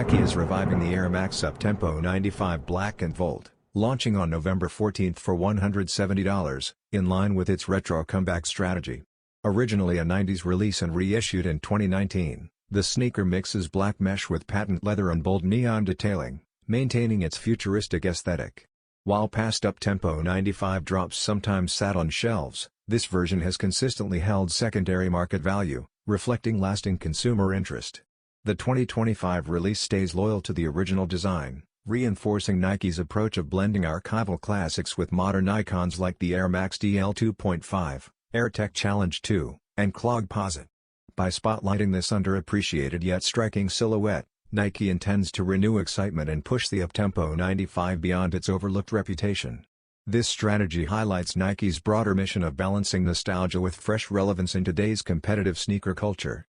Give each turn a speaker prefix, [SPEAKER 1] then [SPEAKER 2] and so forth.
[SPEAKER 1] Nike is reviving the Air Max Uptempo 95 Black and Volt, launching on November 14 for $170, in line with its retro comeback strategy. Originally a 90s release and reissued in 2019, the sneaker mixes black mesh with patent leather and bold neon detailing, maintaining its futuristic aesthetic. While past Uptempo 95 drops sometimes sat on shelves, this version has consistently held secondary market value, reflecting lasting consumer interest. The 2025 release stays loyal to the original design, reinforcing Nike's approach of blending archival classics with modern icons like the Air Max DL 2.5, Air Tech Challenge 2, and Clogposite. By spotlighting this underappreciated yet striking silhouette, Nike intends to renew excitement and push the Uptempo 95 beyond its overlooked reputation. This strategy highlights Nike's broader mission of balancing nostalgia with fresh relevance in today's competitive sneaker culture.